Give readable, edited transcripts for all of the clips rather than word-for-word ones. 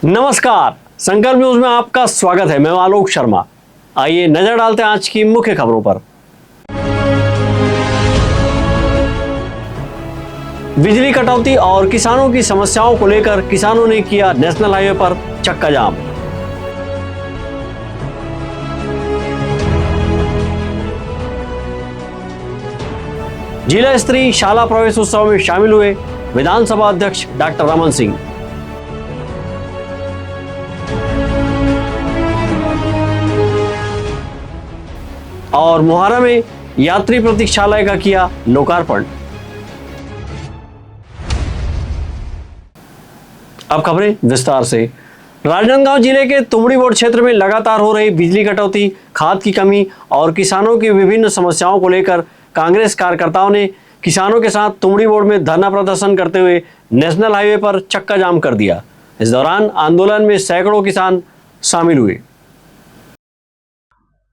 नमस्कार, संकल्प न्यूज में आपका स्वागत है। मैं आलोक शर्मा। आइए नजर डालते हैं आज की मुख्य खबरों पर। बिजली कटौती और किसानों की समस्याओं को लेकर किसानों ने किया नेशनल हाईवे पर चक्का जाम। जिला स्तरीय शाला प्रवेश उत्सव में शामिल हुए विधानसभा अध्यक्ष डॉक्टर रमन सिंह। और मोहारा में यात्री प्रतीक्षालय का किया लोकार्पण। अब खबरें विस्तार से। राजनांदगांव जिले के तुमड़ी बोर्ड क्षेत्र में लगातार हो रही बिजली कटौती, खाद की कमी और किसानों की विभिन्न समस्याओं को लेकर कांग्रेस कार्यकर्ताओं ने किसानों के साथ तुमड़ी बोर्ड में धरना प्रदर्शन करते हुए नेशनल हाईवे पर चक्का जाम कर दिया। इस दौरान आंदोलन में सैकड़ों किसान शामिल हुए।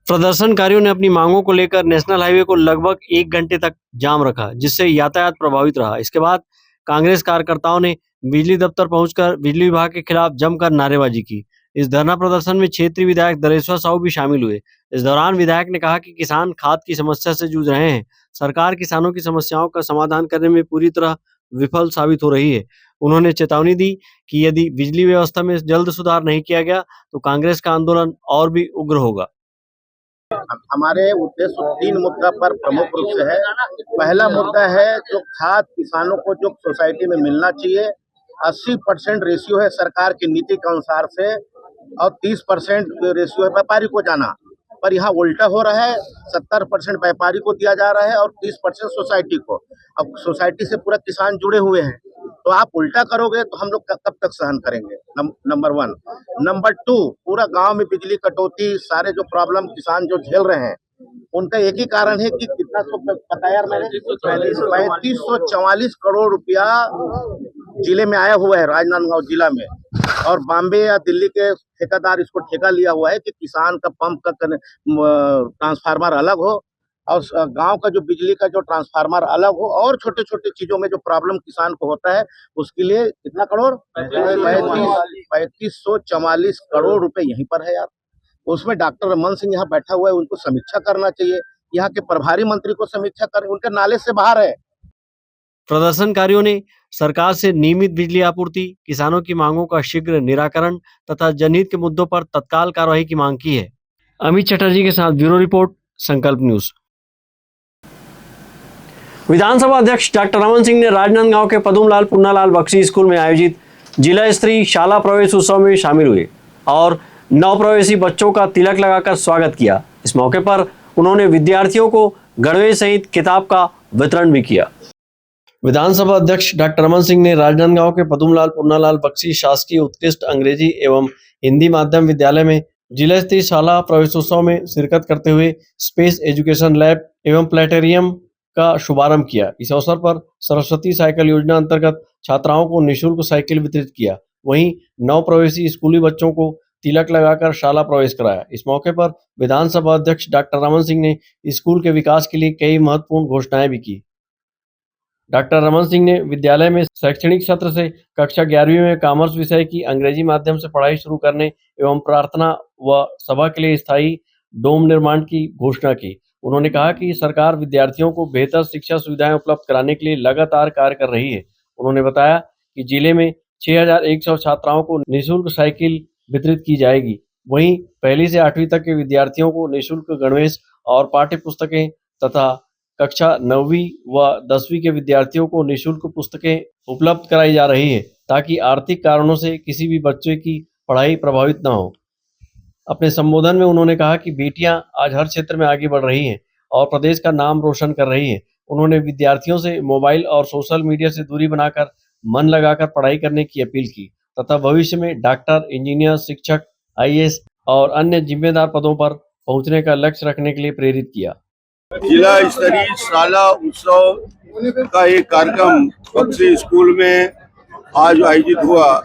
प्रदर्शनकारियों ने अपनी मांगों को लेकर नेशनल हाईवे को लगभग 1 घंटे तक जाम रखा, जिससे यातायात प्रभावित रहा। इसके बाद कांग्रेस कार्यकर्ताओं ने बिजली दफ्तर पहुंचकर बिजली विभाग के खिलाफ जमकर नारेबाजी की। इस धरना प्रदर्शन में क्षेत्रीय विधायक दरेश्वर साहू भी शामिल हुए। इस दौरान विधायक ने कहा कि किसान खाद की समस्या से जूझ रहे हैं। सरकार किसानों की समस्याओं का समाधान करने में पूरी तरह विफल साबित हो रही है। उन्होंने चेतावनी दी कि यदि बिजली व्यवस्था में जल्द सुधार नहीं किया गया तो कांग्रेस का आंदोलन और भी उग्र होगा। हमारे उद्देश्य 3 मुद्दा पर प्रमुख रूप से है। पहला मुद्दा है जो खाद किसानों को जो सोसाइटी में मिलना चाहिए, 80% रेशियो है सरकार की नीति के अनुसार से और 30% रेशियो है व्यापारी को जाना, पर यहाँ उल्टा हो रहा है। 70% व्यापारी को दिया जा रहा है और 30% सोसाइटी को। अब सोसाइटी से पूरा किसान जुड़े हुए हैं, तो आप उल्टा करोगे तो हम लोग कब तक सहन करेंगे। नंबर 1। नंबर 2, पूरा गांव में बिजली कटौती, सारे जो प्रॉब्लम किसान जो झेल रहे हैं, उनका एक ही कारण है कि कितना पता यार मैंने 3544 करोड़ रुपया जिले में आया हुआ है, राजनांदगांव जिला में, और बॉम्बे या दिल्ली के ठेकेदार इसको ठेका लिया हुआ है कि किसान का पंप का ट्रांसफार्मर अलग हो और गांव का जो बिजली का जो ट्रांसफार्मर अलग हो, और छोटे छोटे चीजों में जो प्रॉब्लम किसान को होता है उसके लिए कितना करोड़ 3544 करोड़ रुपए यहीं पर है यार। उसमें डॉक्टर रमन सिंह यहाँ बैठा हुआ है, उनको समीक्षा करना चाहिए। यहाँ के प्रभारी मंत्री को समीक्षा करें, उनके नाले से बाहर है। प्रदर्शनकारियों ने सरकार से नियमित बिजली आपूर्ति, किसानों की मांगों का शीघ्र निराकरण तथा जनहित के मुद्दों पर तत्काल कार्रवाई की मांग की है। अमित चटर्जी के साथ ब्यूरो रिपोर्ट, संकल्प न्यूज। विधानसभा अध्यक्ष डॉक्टर रमन सिंह ने राजनांदगांव के पदुमलाल पुन्नालाल बख्शी स्कूल में आयोजित जिला स्तरीय शाला प्रवेश उत्सव में शामिल हुए और नवप्रवेशी बच्चों का तिलक लगाकर स्वागत किया। इस मौके पर उन्होंने विद्यार्थियों को गणवेश सहित किताब का वितरण भी किया। विधानसभा अध्यक्ष डॉक्टर रमन सिंह ने राजनांदगांव के पदुमलाल पुन्नालाल बख्शी शासकीय उत्कृष्ट अंग्रेजी एवं हिंदी माध्यम विद्यालय में जिला स्तरीय शाला प्रवेशोत्सव में शिरकत करते हुए स्पेस एजुकेशन लैब एवं प्लेनेटेरियम का शुभारंभ किया। इस अवसर पर सरस्वती साइकिल योजना अंतर्गत छात्राओं को निःशुल्क साइकिल वितरित किया। वहीं नवप्रवेशी स्कूली बच्चों को तिलक लगाकर शाला प्रवेश कराया। इस मौके पर विधानसभा अध्यक्ष डॉक्टर रमन सिंह ने स्कूल के विकास के लिए कई महत्वपूर्ण घोषणाएं भी की। डॉक्टर रमन सिंह ने विद्यालय में शैक्षणिक सत्र से कक्षा 11वीं में कॉमर्स विषय की अंग्रेजी माध्यम से पढ़ाई शुरू करने एवं प्रार्थना व सभा के लिए स्थायी डोम निर्माण की घोषणा की। उन्होंने कहा कि सरकार विद्यार्थियों को बेहतर शिक्षा सुविधाएं उपलब्ध कराने के लिए लगातार कार्य कर रही है। उन्होंने बताया कि जिले में 6100 छात्राओं को निःशुल्क साइकिल वितरित की जाएगी। वहीं पहली से 8वीं तक के विद्यार्थियों को निःशुल्क गणवेश और पाठ्य पुस्तकें तथा कक्षा 9वीं व 10वीं के विद्यार्थियों को निःशुल्क पुस्तकें उपलब्ध कराई जा रही है, ताकि आर्थिक कारणों से किसी भी बच्चे की पढ़ाई प्रभावित न हो। अपने संबोधन में उन्होंने कहा कि बेटियां आज हर क्षेत्र में आगे बढ़ रही हैं और प्रदेश का नाम रोशन कर रही हैं। उन्होंने विद्यार्थियों से मोबाइल और सोशल मीडिया से दूरी बनाकर मन लगाकर पढ़ाई करने की अपील की तथा भविष्य में डॉक्टर, इंजीनियर, शिक्षक, IAS और अन्य जिम्मेदार पदों पर पहुंचने का लक्ष्य रखने के लिए प्रेरित किया। जिला स्तरीय शाला उत्सव का एक कार्यक्रम बख्शी स्कूल में आज आयोजित हुआ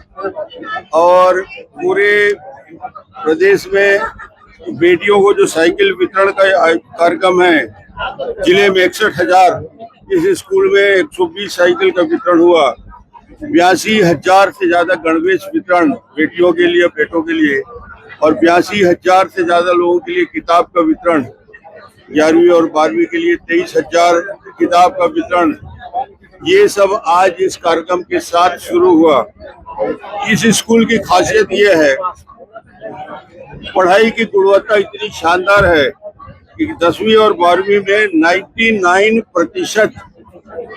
और पूरे प्रदेश में बेटियों को जो साइकिल वितरण का कार्यक्रम है, जिले में 61,000, इस स्कूल में 120 साइकिल का वितरण हुआ। 82,000 से ज्यादा गणवेश वितरण बेटियों के लिए, बेटों के लिए, और 82,000 से ज्यादा लोगों के लिए किताब का वितरण, 11वीं और 12वीं के लिए 23,000 किताब का वितरण, ये सब आज इस कार्यक्रम के साथ शुरू हुआ। इस स्कूल की खासियत ये है, पढ़ाई की गुणवत्ता इतनी शानदार है कि 10वीं और 12वीं में 99%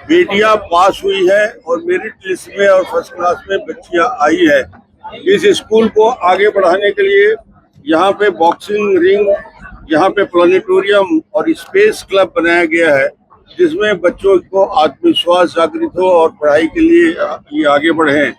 बेटियां पास हुई है और मेरिट लिस्ट में और फर्स्ट क्लास में बच्चियां आई है। इस स्कूल को आगे बढ़ाने के लिए यहाँ पे बॉक्सिंग रिंग, यहाँ पे प्लानिटोरियम और स्पेस क्लब बनाया गया है, जिसमें बच्चों को आत्मविश्वास जागृत हो और पढ़ाई के लिए ये आगे बढ़े।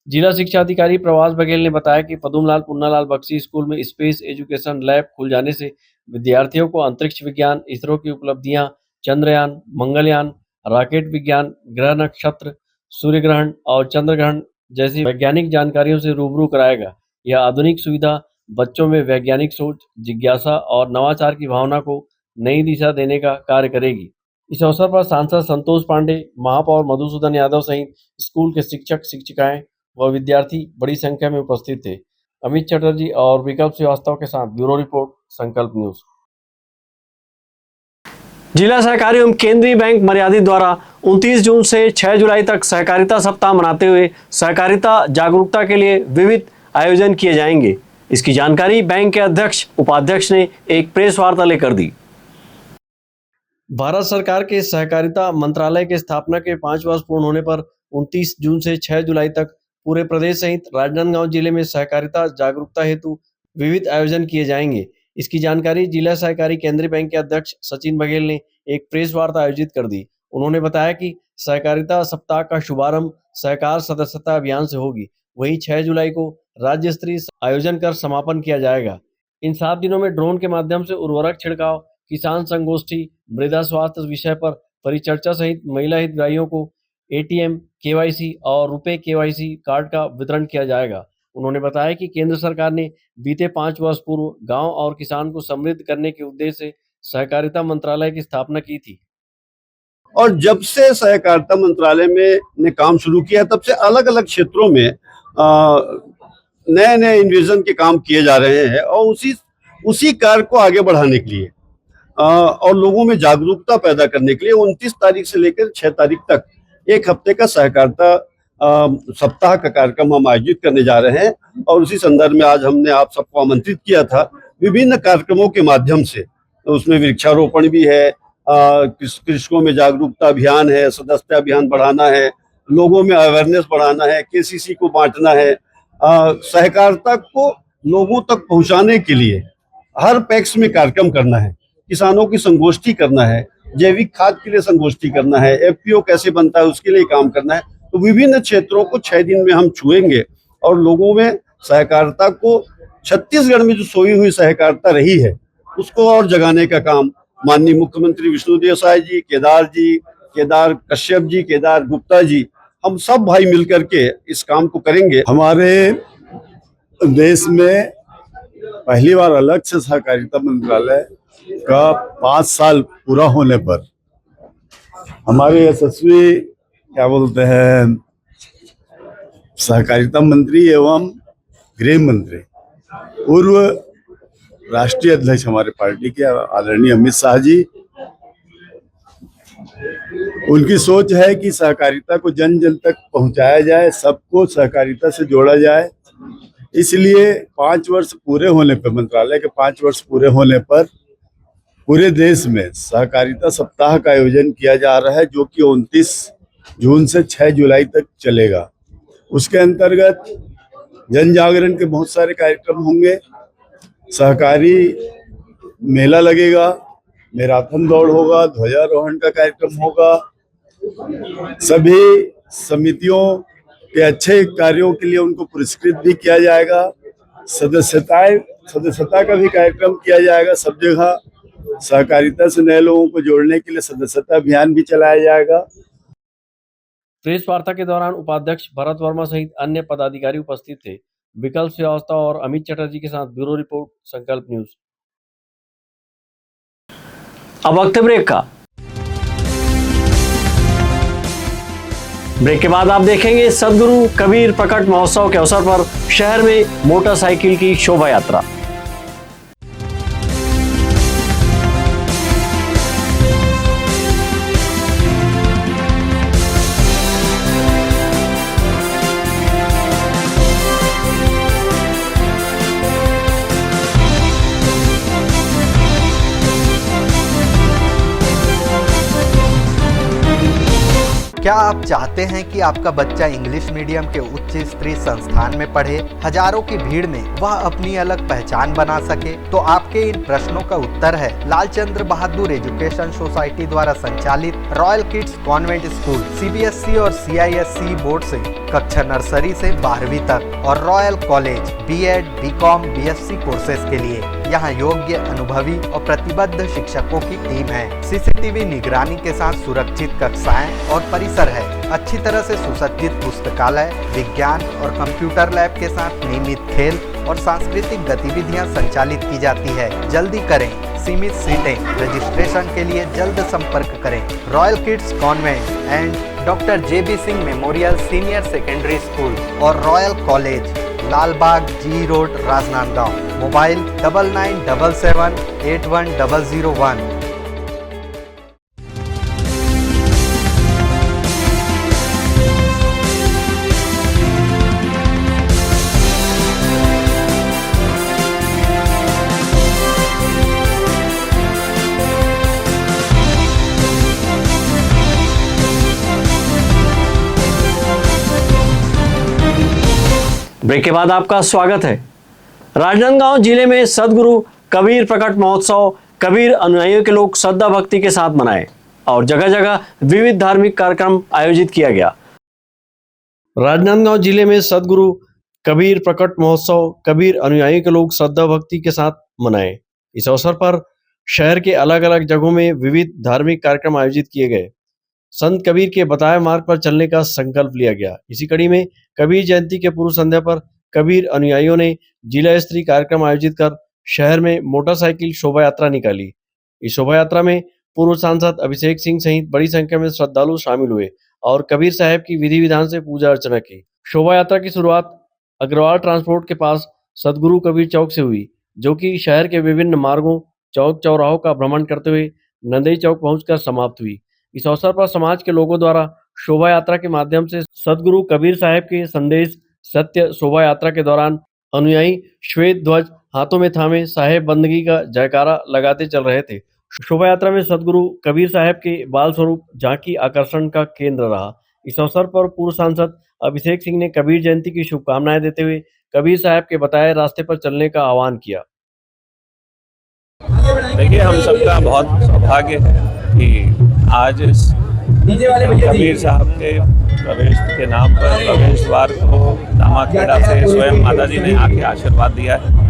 जिला शिक्षा अधिकारी प्रवास बघेल ने बताया कि पदुमलाल पुन्नालाल बख्शी स्कूल में स्पेस एजुकेशन लैब खुल जाने से विद्यार्थियों को अंतरिक्ष विज्ञान, इसरो की उपलब्धियां, चंद्रयान, मंगलयान, रॉकेट विज्ञान, ग्रह नक्षत्र, सूर्य ग्रहण और चंद्र ग्रहण जैसी वैज्ञानिक जानकारियों से रूबरू कराएगा। यह आधुनिक सुविधा बच्चों में वैज्ञानिक सोच, जिज्ञासा और नवाचार की भावना को नई दिशा देने का कार्य करेगी। इस अवसर पर सांसद संतोष पांडे, महापौर मधुसूदन यादव सहित स्कूल के शिक्षक, शिक्षिकाएं व विद्यार्थी बड़ी संख्या में उपस्थित थे। अमित चटर्जी और विकल्प श्रीवास्तव के साथ ब्यूरो रिपोर्ट, संकल्प न्यूज। जिला सहकारी एवं केंद्रीय बैंक मर्यादित द्वारा 29 जून से 6 जुलाई तक सहकारिता सप्ताह मनाते हुए सहकारिता जागरूकता के लिए विविध आयोजन किए जाएंगे। इसकी जानकारी बैंक के अध्यक्ष, उपाध्यक्ष ने एक प्रेस वार्ता लेकर दी। भारत सरकार के सहकारिता मंत्रालय के स्थापना के 5 वर्ष पूर्ण होने पर 29 जून से 6 जुलाई तक पूरे प्रदेश सहित राजनांदगांव जिले में सहकारिता जागरूकता हेतु विविध आयोजन किए जाएंगे। इसकी जानकारी जिला सहकारी केंद्रीय बैंक के अध्यक्ष सचिन बघेल ने एक प्रेस वार्ता आयोजित कर दी। उन्होंने बताया कि सहकारिता सप्ताह का शुभारंभ सहकार सदस्यता अभियान से होगी। वहीं 6 जुलाई को राज्य स्तरीय आयोजन कर समापन किया जाएगा। इन 7 दिनों में ड्रोन के माध्यम से उर्वरक छिड़काव, किसान संगोष्ठी, मृदा स्वास्थ्य विषय पर परिचर्चा सहित महिला हितग्राहियों को ATM, KYC और रुपए KYC कार्ड का वितरण किया जाएगा। उन्होंने बताया कि केंद्र सरकार ने बीते 5 वर्ष पूर्व गांव और किसान को समृद्ध करने के उद्देश्य से सहकारिता मंत्रालय की स्थापना की थी। और जब से सहकारिता मंत्रालय में ने काम शुरू किया, तब से अलग अलग क्षेत्रों में नए नए इन्वेजन के काम किए जा रहे हैं और उसी कार्य को आगे बढ़ाने के लिए और लोगों में जागरूकता पैदा करने के लिए 29 तारीख से लेकर 6 तारीख तक एक हफ्ते का सहकारिता सप्ताह का कार्यक्रम हम आयोजित करने जा रहे हैं। और उसी संदर्भ में आज हमने आप सबको आमंत्रित किया था विभिन्न कार्यक्रमों के माध्यम से। तो उसमें वृक्षारोपण भी है, कृषकों में जागरूकता अभियान है, सदस्यता अभियान बढ़ाना है, लोगों में अवेयरनेस बढ़ाना है, KCC को बांटना है, सहकारिता को लोगों तक पहुंचाने के लिए हर पैक्स में कार्यक्रम करना है, किसानों की संगोष्ठी करना है, जैविक खाद के लिए संगोष्ठी करना है, FPO कैसे बनता है उसके लिए काम करना है। तो विभिन्न क्षेत्रों को 6 दिन में हम छुएंगे और लोगों में सहकारिता को, छत्तीसगढ़ में जो सोई हुई सहकारिता रही है उसको और जगाने का काम माननीय मुख्यमंत्री विष्णुदेव साय जी, केदार कश्यप जी, केदार गुप्ता जी, हम सब भाई मिलकर के इस काम को करेंगे। हमारे देश में पहली बार अलग से सहकारिता मंत्रालय का 5 साल पूरा होने पर हमारे यशस्वी क्या बोलते हैं सहकारिता मंत्री एवं गृह मंत्री, पूर्व राष्ट्रीय अध्यक्ष हमारे पार्टी के आदरणीय अमित शाह जी, उनकी सोच है कि सहकारिता को जन जन तक पहुंचाया जाए, सबको सहकारिता से जोड़ा जाए। इसलिए 5 वर्ष पूरे होने पर, मंत्रालय के 5 वर्ष पूरे होने पर पूरे देश में सहकारिता सप्ताह का आयोजन किया जा रहा है, जो कि 29 जून से 6 जुलाई तक चलेगा। उसके अंतर्गत जन जागरण के बहुत सारे कार्यक्रम होंगे, सहकारी मेला लगेगा, मैराथन दौड़ होगा, ध्वजारोहण का कार्यक्रम होगा, सभी समितियों के अच्छे कार्यों के लिए उनको पुरस्कृत भी किया जाएगा, सदस्यता का भी कार्यक्रम किया जाएगा। सब जगह सहकारिता से नए लोगों को जोड़ने के लिए सदस्यता अभियान भी चलाया जाएगा। प्रेस वार्ता के दौरान उपाध्यक्ष भरत वर्मा सहित अन्य पदाधिकारी उपस्थित थे। विकल्प श्रीवास्तव और अमित चटर्जी के साथ ब्यूरो रिपोर्ट, संकल्प न्यूज। अब वक्त ब्रेक का। ब्रेक के बाद आप देखेंगे सदगुरु कबीर प्रकट महोत्सव के अवसर पर शहर में मोटरसाइकिल की शोभा यात्रा। क्या आप चाहते हैं कि आपका बच्चा इंग्लिश मीडियम के उच्च स्तरीय संस्थान में पढ़े, हजारों की भीड़ में वह अपनी अलग पहचान बना सके? तो आपके इन प्रश्नों का उत्तर है लालचंद्र बहादुर एजुकेशन सोसाइटी द्वारा संचालित royal kids convent school CBSE और CISE बोर्ड से कक्षा नर्सरी से 12वीं तक और royal college B.Ed, B.Com, BSc courses के लिए। यहाँ योग्य, अनुभवी और प्रतिबद्ध शिक्षकों की टीम है। CCTV निगरानी के साथ सुरक्षित कक्षाएं और परिसर है। अच्छी तरह से सुसज्जित पुस्तकालय, विज्ञान और कंप्यूटर लैब के साथ नियमित खेल और सांस्कृतिक गतिविधियां संचालित की जाती है। जल्दी करें, सीमित सीटें। रजिस्ट्रेशन के लिए जल्द संपर्क करें। Royal kids convent and doctor JB Singh memorial senior secondary school और royal college, Lalbagh G road, Rajnandgaon. Mobile 9977 81001। Break के बाद आपका स्वागत है। राजनांदगांव जिले में सदगुरु कबीर प्रकट महोत्सव कबीर अनुयायियों के लोग श्रद्धा भक्ति के साथ मनाए और जगह जगह विविध धार्मिक कार्यक्रम आयोजित किया गया। राजनांदगांव जिले में सदगुरु कबीर प्रकट महोत्सव कबीर अनुयायियों के लोग श्रद्धा भक्ति के साथ मनाए। इस अवसर पर शहर के अलग अलग जगहों में विविध धार्मिक कार्यक्रम आयोजित किए गए। संत कबीर के बताए मार्ग पर चलने का संकल्प लिया गया। इसी कड़ी में कबीर जयंती के पूर्व संध्या पर कबीर अनुयायियों ने जिला स्तरीय कार्यक्रम आयोजित कर शहर में मोटरसाइकिल शोभा यात्रा निकाली। इस शोभा यात्रा में पूर्व सांसद अभिषेक सिंह सहित बड़ी संख्या में श्रद्धालु शामिल हुए और कबीर साहब की विधि विधान से पूजा अर्चना की। शोभा यात्रा की शुरुआत अग्रवाल ट्रांसपोर्ट के पास सदगुरु कबीर चौक से हुई, जो कि शहर के विभिन्न मार्गों, चौक चौराहों का भ्रमण करते हुए नंदई चौक पहुंचकर समाप्त हुई। इस अवसर पर समाज के लोगों द्वारा शोभा यात्रा के माध्यम से सदगुरु कबीर साहब के संदेश सत्य शोभा यात्रा के दौरान अनुयायी श्वेत ध्वज हाथों में थामे साहेब बंदगी का जयकारा लगाते चल रहे थे। शोभा यात्रा में सदगुरु कबीर साहब के बाल स्वरूप झांकी आकर्षण का केंद्र रहा। इस अवसर पर पूर्व सांसद अभिषेक सिंह ने कबीर जयंती की शुभकामनाएं देते हुए कबीर साहब के बताए रास्ते पर चलने का आह्वान किया। देखिए, हम सबका बहुत सौभाग्य है कि आज कबीर साहब के प्रवेश के नाम पर प्रवेश द्वार को दामाखेड़ा से स्वयं माता जी ने आके आशीर्वाद दिया है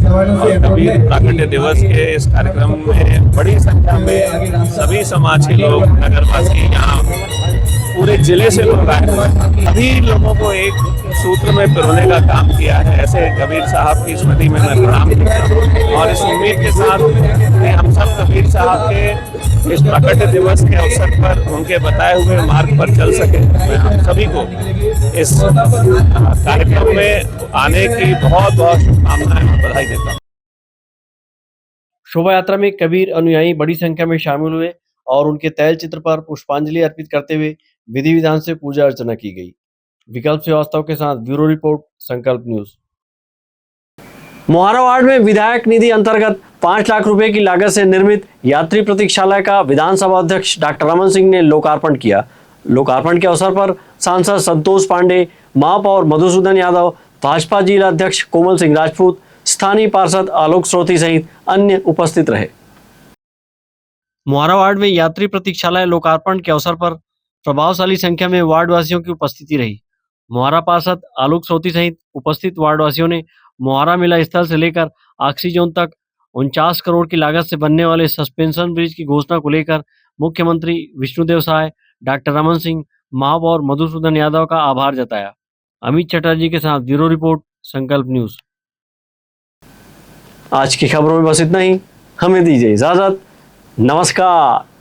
और कबीर प्राकट्य दिवस के इस कार्यक्रम में बड़ी संख्या में सभी समाज के लोग, नगरवासी, यहाँ पूरे जिले से लोग आए हैं। सभी लोगों को एक सूत्र में पिरोने का काम किया है। ऐसे कबीर साहब की स्मृति में मैं प्रणाम करता हूँ और इस उम्मीद के साथ कि हम सब कबीर साहब के इस प्राकट्य दिवस के अवसर पर उनके बताए हुए मार्ग पर चल सके। मैं हम सभी को इस कार्यक्रम में आने की बहुत बहुत शुभकामनाएं और बधाई देता हूँ। शोभा यात्रा में कबीर अनुयायी बड़ी संख्या में शामिल हुए और उनके तैल चित्र पर पुष्पांजलि अर्पित करते हुए विधि विधान से पूजा अर्चना की गई। विकल्प श्रीवास्तव के साथ ब्यूरो रिपोर्ट, संकल्प न्यूज। मोहारा वार्ड में विधायक निधि अंतर्गत 5 लाख रुपए की लागत से निर्मित यात्री प्रतीक्षालय का विधानसभा अध्यक्ष डॉक्टर रमन सिंह ने लोकार्पण किया। लोकार्पण के अवसर पर सांसद संतोष पांडे, महापौर मधुसूदन यादव, भाजपा जिला अध्यक्ष कोमल सिंह राजपूत, स्थानीय पार्षद आलोक श्रोती सहित अन्य उपस्थित रहे। मोहारा वार्ड में यात्री प्रतीक्षालय लोकार्पण के अवसर पर प्रभावशाली संख्या में वार्ड वासियों की उपस्थिति रही। मोहारा पार्षद आलोक श्रोती सहित उपस्थित वार्ड वासियों ने मोहारा मेला स्थल से लेकर आखिरी जोन तक 49 करोड़ की लागत से बनने वाले सस्पेंशन ब्रिज की घोषणा को लेकर मुख्यमंत्री विष्णुदेव साय, डॉक्टर रमन सिंह, महापौर मधुसूदन यादव का आभार जताया। अमित चटर्जी के साथ ब्यूरो रिपोर्ट, संकल्प न्यूज। आज की खबरों में बस इतना ही। हमें दीजिए इजाजत। नमस्कार।